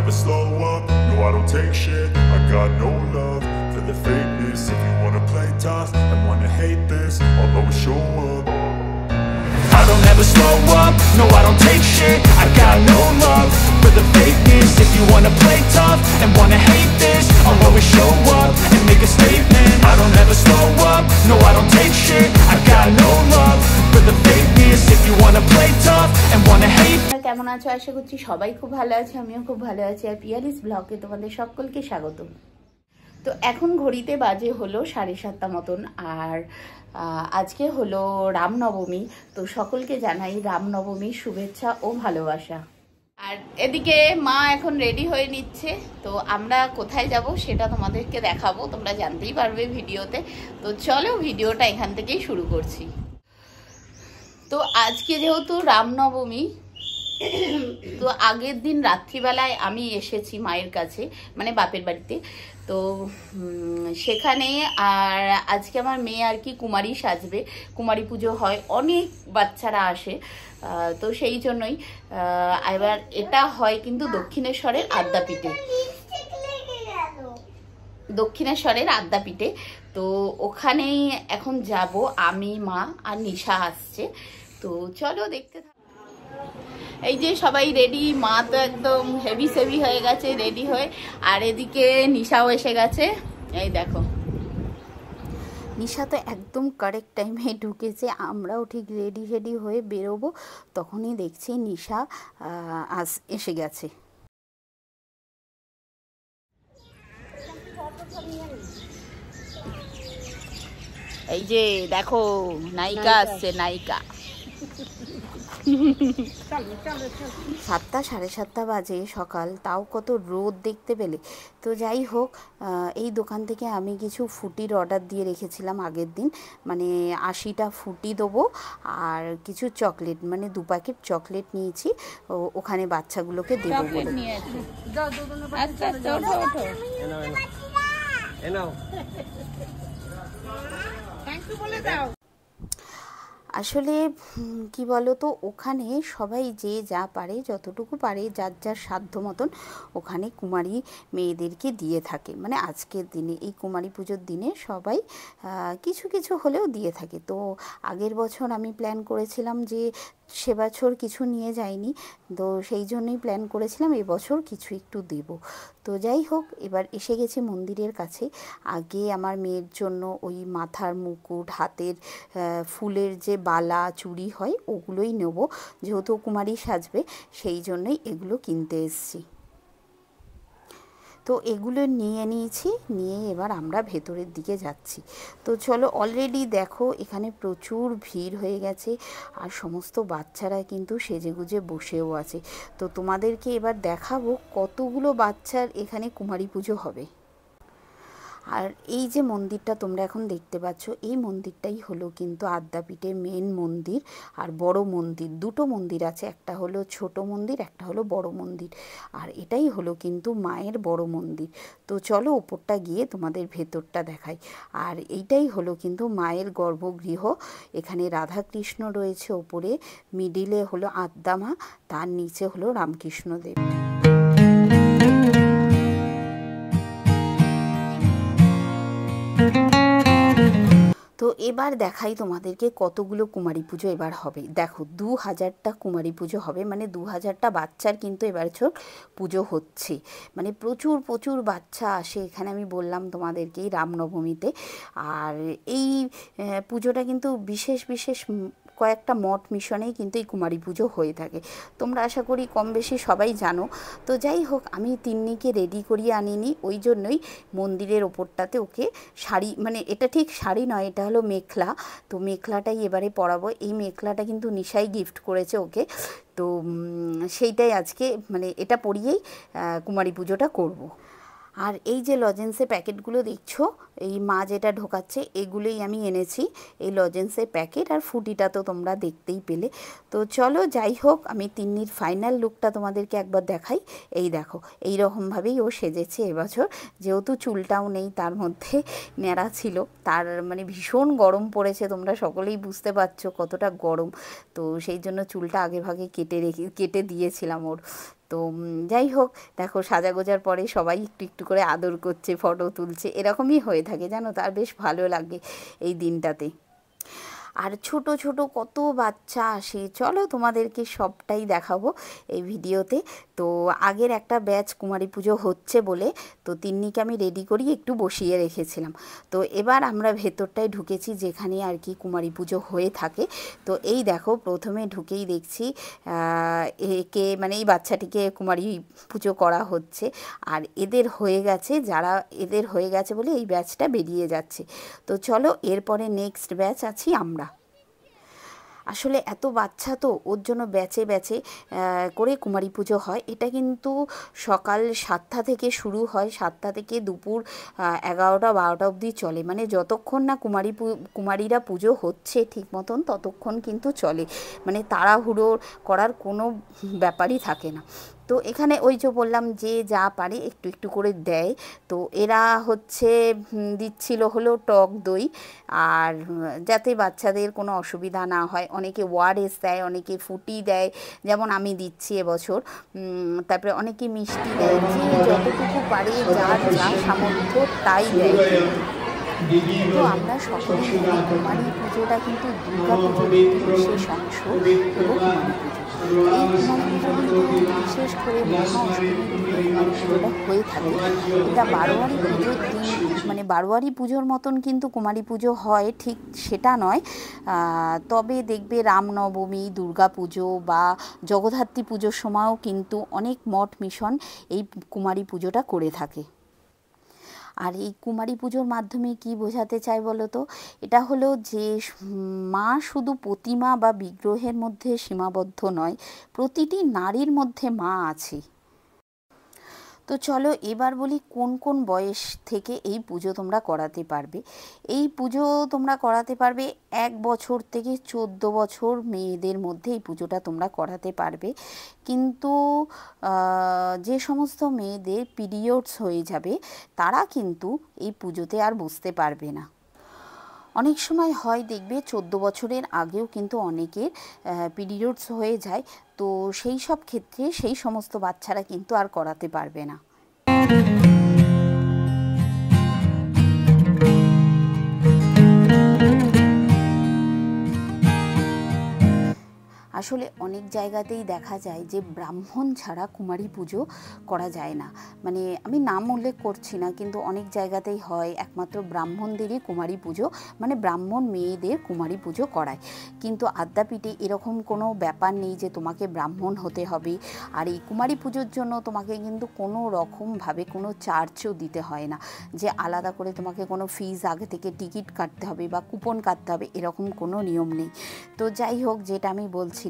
never slow up, no I don't take shit. I got no love for the fakeness. If you wanna play tough and wanna hate this, I'll always show up. I don't ever slow up, no I don't take shit. I got no love for the fakeness. If you wanna play tough and wanna hate this, I'll always show up and make a statement. I don't ever slow up, no I don't take shit. I got no love for the fakeness. If you wanna play tough and wanna hate. কেমন আছো? আশা করছি সবাই খুব ভালো আছে, আমিও খুব ভালো আছি। আর পিয়ালিস ব্লগে তোমাদের সকলকে স্বাগত। তো এখন ঘড়িতে বাজে হলো 7:30 মতন, আর আজকে হলো রামনবমী। তো সকলকে জানাই রামনবমীর শুভেচ্ছা ও ভালোবাসা। আর এদিকে মা এখন রেডি হয়ে নিচ্ছে। তো আমরা কোথায় যাব সেটা তোমাদেরকে দেখাবো, তোমরা জানতেই পারবে ভিডিওতে। তো চলো ভিডিওটা এখান থেকেই শুরু করছি। তো আজকে যেহেতু রামনবমী, তো আগের দিন রাত্রিবেলায় আমি এসেছি মায়ের কাছে, মানে বাপের বাড়িতে। তো সেখানে আর আজকে আমার মেয়ে আর কি কুমারী সাজবে, কুমারী পুজো হয়, অনেক বাচ্চারা আসে। তো সেই জন্যই এবার এটা হয় কিন্তু দক্ষিণেশ্বরের আদ্যাপীঠে, দক্ষিণেশ্বরের আদ্যাপীঠে। তো ওখানেই এখন যাব আমি, মা আর নিশা আসছে। তো চলো দেখতে থাকো। এই যে সবাই রেডি, মা তো একদম হেভি সেভি হয়ে গেছে রেডি হয়ে, আর এদিকে নিশাও এসে গেছে। এই দেখো নিশা তো একদম কারেক্ট টাইমে ঢুকেছে। আমরাও ঠিক রেডি হয়ে বেরোবো, তখনই দেখছি নিশা এসে গেছে। এই যে দেখো নায়িকা আসছে, নায়িকা। 7টা 7:30 বাজে সকাল, তাও কত রোদ দেখতে পেলে। তো যাই হোক, এই দোকান থেকে আমি কিছু ফুটির অর্ডার দিয়ে রেখেছিলাম আগের দিন, মানে 80টা ফুটি দেবো আর কিছু চকলেট, মানে 2 প্যাকেট চকলেট নিয়েছি ওখানে বাচ্চাগুলোকে দেবো বলে। আসলে কি বলো তো, ওখানে সবাই যে যা পারে, যতটুকু পারে, যার যার সাধ্য মতন ওখানে কুমারী মেয়েদেরকে দিয়ে থাকে। মানে আজকের দিনে, এই কুমারী পুজোর দিনে সবাই কিছু কিছু হলেও দিয়ে থাকে। তো আগের বছর আমি প্ল্যান করেছিলাম যে সে বছর কিছু নিয়ে যাইনি, তো সেই জন্যই প্ল্যান করেছিলাম এবছর কিছু একটু দেব। তো যাই হোক, এবার এসে গেছি মন্দিরের কাছে। আগে আমার মেয়ের জন্য ওই মাথার মুকুট, হাতের ফুলের যে বালা চুড়ি হয় ওগুলোই নেব, যেহেতু কুমারী সাজবে, সেই জন্যই এগুলো কিনতে এসেছি। তো এগুলো নিয়ে নিয়েছি, নিয়ে এবার আমরা ভেতরের দিকে যাচ্ছি। তো চলো, অলরেডি দেখো এখানে প্রচুর ভিড় হয়ে গেছে, আর সমস্ত বাচ্চারা কিন্তু সেজেগুজে বসেও আছে। তো তোমাদেরকে এবার দেখাবো কতগুলো বাচ্চার এখানে কুমারী পুজো হবে। আর এই যে মন্দিরটা তোমরা এখন দেখতে পাচ্ছ, এই মন্দিরটাই হলো কিন্তু আদ্যাপীঠের মেন মন্দির আর বড় মন্দির। দুটো মন্দির আছে, একটা হলো ছোট মন্দির, একটা হলো বড় মন্দির, আর এটাই হলো কিন্তু মায়ের বড় মন্দির। তো চলো ওপরটা গিয়ে তোমাদের ভেতরটা দেখাই। আর এইটাই হলো কিন্তু মায়ের গর্ভগৃহ। এখানে রাধাকৃষ্ণ রয়েছে ওপরে, মিডিলে হলো আদ্যামা, তার নিচে হলো রামকৃষ্ণদেব। তো এবার দেখাই তোমাদেরকে কতগুলো কুমারী পুজো এবার হবে। দেখো 2000টা কুমারী পুজো হবে, মানে 2000টা বাচ্চার কিন্তু এবার পুজো হচ্ছে। মানে প্রচুর প্রচুর বাচ্চা আসে এখানে, আমি বললাম তোমাদেরকে এই রামনবমীতে। আর এই পুজোটা কিন্তু বিশেষ বিশেষ কয়েকটা মঠ মিশনেই কিন্তু এই কুমারী পুজো হয়ে থাকে। তোমরা আশা করি কম বেশি সবাই জানো। তো যাই হোক, আমি তিন্নিকে রেডি করিয়ে আনিনি, ওই জন্যই মন্দিরের ওপরটাতে ওকে শাড়ি, মানে এটা ঠিক শাড়ি নয়, এটা হলো মেখলা। তো মেখলাটাই এবারে পরাবো। এই মেখলাটা কিন্তু নিশাই গিফট করেছে ওকে। তো সেইটাই আজকে, মানে এটা পরিয়েই কুমারী পুজোটা করব। আর এই যে লজেন্সের প্যাকেটগুলো দেখছো, এই মা যেটা ঢোকাচ্ছে এগুলোই আমি এনেছি, এই লজেন্সের প্যাকেট। আর ফুটিটা তো তোমরা দেখতেই পেলে। তো চলো, যাই হোক, আমি তিন্নির ফাইনাল লুকটা তোমাদেরকে একবার দেখাই। এই দেখো, এই রকমভাবেই ও সেজেছে এবছর, যেহেতু চুলটাও নেই, তার মধ্যে ন্যাড়া ছিল। তার মানে ভীষণ গরম পড়েছে, তোমরা সকলেই বুঝতে পারছো কতটা গরম। তো সেই জন্য চুলটা আগে ভাগে কেটে দিয়েছিলাম ওর। তো যাই হোক, দেখো সাজাগোজার পরে সবাই একটু একটু করে আদর করছে, ফটো তুলছে, এরকমই হয়ে থাকে জানো তো, আর বেশ ভালো লাগে এই দিনটাতে। আর ছোট ছোট কত বাচ্চা আসে, চলো তোমাদেরকে সবটাই দেখাবো এই ভিডিওতে। তো আগের একটা ব্যাচ কুমারী পুজো হচ্ছে বলে তো তিন্নিকে আমি রেডি করি একটু বসিয়ে রেখেছিলাম। তো এবার আমরা ভেতরটায় ঢুকেছি যেখানে আর কি কুমারী পুজো হয়ে থাকে। তো এই দেখো প্রথমে ঢুকেই দেখছি একে মানে এই বাচ্চাটিকে কুমারী পুজো করা হচ্ছে। আর এদের হয়ে গেছে, যারা এদের হয়ে গেছে বলে এই ব্যাচটা বেরিয়ে যাচ্ছে। তো চলো এরপরে নেক্সট ব্যাচ আছি আমরা। আসলে এত বাচ্চা তো ওর জন্য ব্যাচে ব্যাচে করে কুমারী পুজো হয়। এটা কিন্তু সকাল 7টা থেকে শুরু হয়, 7টা থেকে দুপুর 11টা 12টা অবধি চলে, মানে যতক্ষণ না কুমারীরা পুজো হচ্ছে ঠিক মতন ততক্ষণ কিন্তু চলে, মানে তাড়াহুড়ো করার কোনো ব্যাপারই থাকে না। তো এখানে ওই যে বললাম যে যা পারে একটু একটু করে দেয়। তো এরা হচ্ছে দিচ্ছিল হলো টক দই, আর যাতে বাচ্চাদের কোনো অসুবিধা না হয়, অনেকে ওআরএস দেয়, অনেকে ফুটি দেয়, যেমন আমি দিচ্ছি এবছর। তারপরে অনেকে মিষ্টি দেয়, যে যতটুকু পারে যার যা সামর্থ্য তাই দেয়। তো আমরা সকলে জানি কুমারী পুজোটা কিন্তু দুর্গা পুজোর একটি বিশেষ অংশ হলো কুমারী পুজো। এই কুমারী পুজো কিন্তু বিশেষ করে মহা অষ্টমীর দিনে কুমারী পুজোটা হয়ে থাকে। এটা বারোয়ারি পুজোর দিন, মানে বারোয়ারি পুজোর মতন কিন্তু কুমারী পুজো হয় ঠিক সেটা নয়। তবে দেখবে রামনবমী, দুর্গা পুজো বা জগদ্ধাত্রী পুজোর সময়ও কিন্তু অনেক মঠ মিশন এই কুমারী পুজোটা করে থাকে। আর এই কুমারী পুজোর মাধ্যমে কি বোঝাতে চাই বলো তো, এটা হলো যে মা শুধু প্রতিমা বা বিগ্রহের মধ্যে সীমাবদ্ধ নয়, প্রতিটি নারীর মধ্যে মা আছে। তো চলো এবার বলি কোন কোন বয়স থেকে এই পুজো তোমরা করাতে পারবে। এই পুজো তোমরা করাতে পারবে 1 বছর থেকে 14 বছর মেয়েদের মধ্যে এই পুজোটা তোমরা করাতে পারবে। কিন্তু যে সমস্ত মেয়েদের পিরিয়ডস হয়ে যাবে তারা কিন্তু এই পুজোতে আর বসতে পারবে না। অনেক সময় হয় দেখবে 14 বছরের আগেও কিন্তু অনেকের পিরিয়ডস হয়ে যায়। তো সেই সব ক্ষেত্রে সেই সমস্ত বাচ্চারা কিন্তু আর করাতে পারবে না। আসলে অনেক জায়গাতেই দেখা যায় যে ব্রাহ্মণ ছাড়া কুমারী পুজো করা যায় না, মানে আমি নাম উল্লেখ করছি না, কিন্তু অনেক জায়গাতেই হয় একমাত্র ব্রাহ্মণদেরই কুমারী পুজো, মানে ব্রাহ্মণ মেয়েদের কুমারী পুজো করায়। কিন্তু আদ্যাপীঠে এরকম কোনো ব্যাপার নেই যে তোমাকে ব্রাহ্মণ হতে হবে। আর এই কুমারী পুজোর জন্য তোমাকে কিন্তু কোনো রকমভাবে কোনো চার্জও দিতে হয় না, যে আলাদা করে তোমাকে কোনো ফিজ আগে থেকে টিকিট কাটতে হবে বা কুপন কাটতে হবে, এরকম কোনো নিয়ম নেই। তো যাই হোক, যেটা আমি বলছিলাম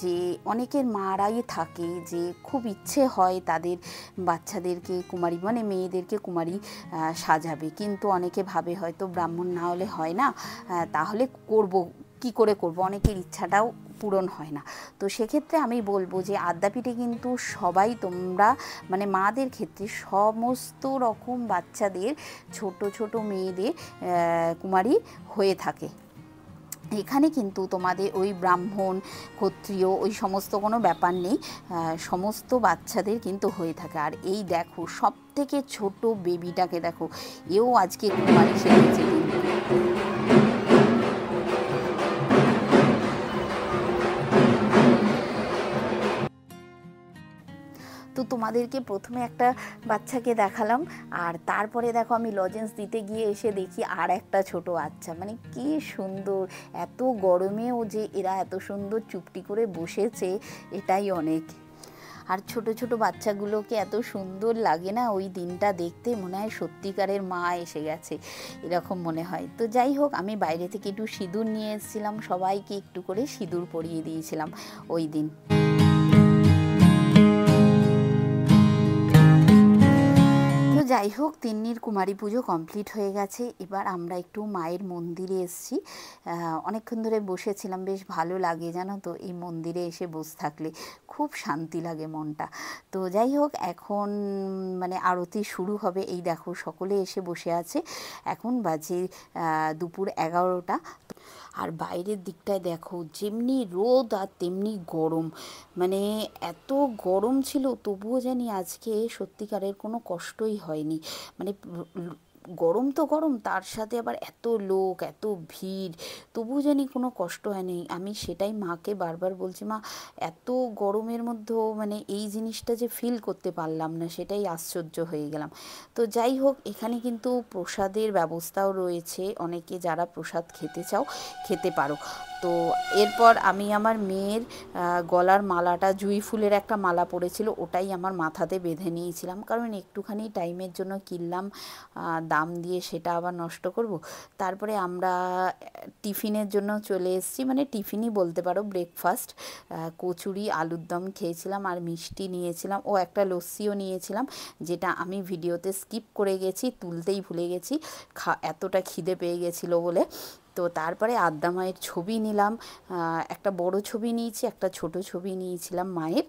যে অনেকের মারাই থাকে যে খুব ইচ্ছে হয় তাদের বাচ্চাদেরকে কুমারী মানে মেয়েদেরকে কুমারী সাজাবে, কিন্তু অনেকে ভাবে হয়তো ব্রাহ্মণ না হলে হয় না, তাহলে করব কি করে করব, অনেকের ইচ্ছাটাও পূরণ হয় না। তো সেক্ষেত্রে আমি বলবো যে আদ্যাপীঠে কিন্তু সবাই তোমরা মানে মাদের ক্ষেত্রে সমস্ত রকম বাচ্চাদের ছোট ছোট মেয়েদের কুমারী হয়ে থাকে। এখানে কিন্তু তোমাদের ওই ব্রাহ্মণ ক্ষত্রিয় ওই সমস্ত কোনো ব্যাপার নেই, সমস্ত বাচ্চাদের কিন্তু হয়ে থাকে। আর এই দেখো সব থেকে ছোট বেবিটাকে দেখো, এও আজকে কুমারী সেজেছে কিন্তু। তো তোমাদেরকে প্রথমে একটা বাচ্চাকে দেখালাম, আর তারপরে দেখো আমি লজেন্স দিতে গিয়ে এসে দেখি আর একটা ছোট বাচ্চা, মানে কি সুন্দর, এত গরমেও যে এরা এত সুন্দর চুপটি করে বসেছে এটাই অনেক। আর ছোট ছোট বাচ্চাগুলোকে এত সুন্দর লাগে না ওই দিনটা দেখতে, মনে হয় সত্যিকারের মা এসে গেছে এরকম মনে হয়। তো যাই হোক, আমি বাইরে থেকে একটু সিঁদুর নিয়ে এসেছিলাম, সবাইকে একটু করে সিঁদুর পরিয়ে দিয়েছিলাম ওই দিন। যাই হোক, তিন্নির কুমারী পুজো কমপ্লিট হয়ে গেছে। এবার আমরা একটু মায়ের মন্দিরে এসেছি, অনেকক্ষণ ধরে বসেছিলাম, বেশ ভালো লাগে জানো তো, এই মন্দিরে এসে বসে থাকলে খুব শান্তি লাগে মনটা। তো যাই হোক, এখন মানে আরতি শুরু হবে, এই দেখো সকলে এসে বসে আছে, এখন বাজে দুপুর 11টা। আর বাইরের দিকটায় দেখো যেমনি রোদ আর তেমনি গরম, মানে এত গরম ছিল তবুও জানি আজকে সত্যিকারের কোনো কষ্টই হয়নি। মানে গরম তো গরম, তার সাথে আবার এত লোক, এত ভিড়, তবুও জানি কোনো কষ্ট হয়নি। আমি সেটাই মাকে বারবার বলছি, মা এত গরমের মধ্যেও মানে এই জিনিসটা যে ফিল করতে পারলাম না, সেটাই আশ্চর্য হয়ে গেলাম। তো যাই হোক, এখানে কিন্তু প্রসাদের ব্যবস্থাও রয়েছে, অনেকে যারা প্রসাদ খেতে চাও খেতে পারো। তো এরপর আমি আমার মেয়ের গলার মালাটা, জুঁই ফুলের একটা মালা পড়েছিল, ওটাই আমার মাথাতে বেঁধে নিয়েছিলাম, কারণ একটুখানি টাইমের জন্য কিনলাম, দাম দিয়ে সেটা আবার নষ্ট করব। তারপরে আমরা টিফিনের জন্য চলে এসেছি, মানে টিফিনই বলতে পারো, ব্রেকফাস্ট। কচুরি আলুর দম খেয়েছিলাম আর মিষ্টি নিয়েছিলাম, ও একটা লস্যিও নিয়েছিলাম, যেটা আমি ভিডিওতে স্কিপ করে গেছি, তুলতেই ভুলে গেছি, এতটা খিদে পেয়ে গেছিলো বলে। তো তারপরে আদ্যা মায়ের ছবি নিলাম, একটা বড় ছবি নিয়েছি, একটা ছোট ছবি নিয়েছিলাম মায়ের,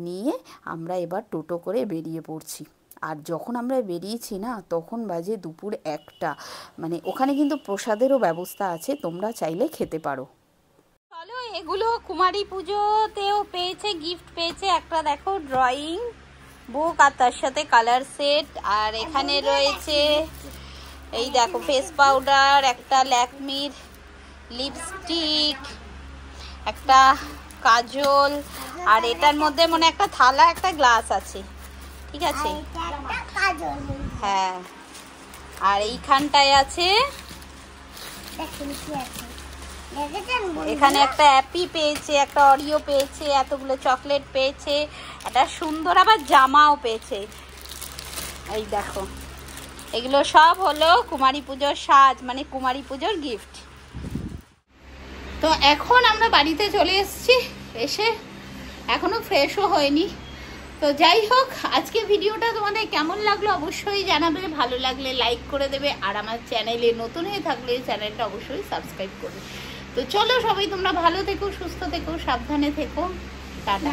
নিয়ে আমরা এবার টোটো করে বেরিয়ে পড়ছি। আর যখন আমরা বেরিয়েছি না, তখন বাজে দুপুর 1টা। মানে ওখানে কিন্তু প্রসাদেরও ব্যবস্থা আছে, তোমরা চাইলে খেতে পারো। চলো, এগুলো কুমারী পুজোতেও পেয়েছে, গিফট পেয়েছে। একটা দেখো ড্রয়িং বুক, আর তার সাথে কালার সেট, আর এখানে রয়েছে এই দেখো ফেস পাউডার, একটা ল্যাকমির লিপস্টিক, একটা কাজল, আর এটার মধ্যে মনে একটা থালা, একটা গ্লাস আছে, ঠিক আছে? হ্যাঁ, আর এইখানটায় আছে, এখানে একটা অ্যাপি পেয়েছে, একটা অরিও পেয়েছে, এতগুলো চকলেট পেয়েছে, একটা সুন্দর আবার জামাও পেয়েছে। এই দেখো, এগুলো সব হলো কুমারী পুজোর সাজ, মানে কুমারী পুজোর গিফট। তো এখন আমরা বাড়িতে চলে এসেছি, এসে এখনো ফ্রেশও হয়নি। তো যাই হোক, আজকে ভিডিওটা তোমাদের কেমন লাগলো অবশ্যই জানাবে, ভালো লাগলে লাইক করে দেবে, আর আমার চ্যানেলে নতুন হয়ে থাকলে চ্যানেলটা অবশ্যই সাবস্ক্রাইব করবে। তো চলো সবাই, তোমরা ভালো থেকো, সুস্থ থেকো, সাবধানে থেকো, টাটা।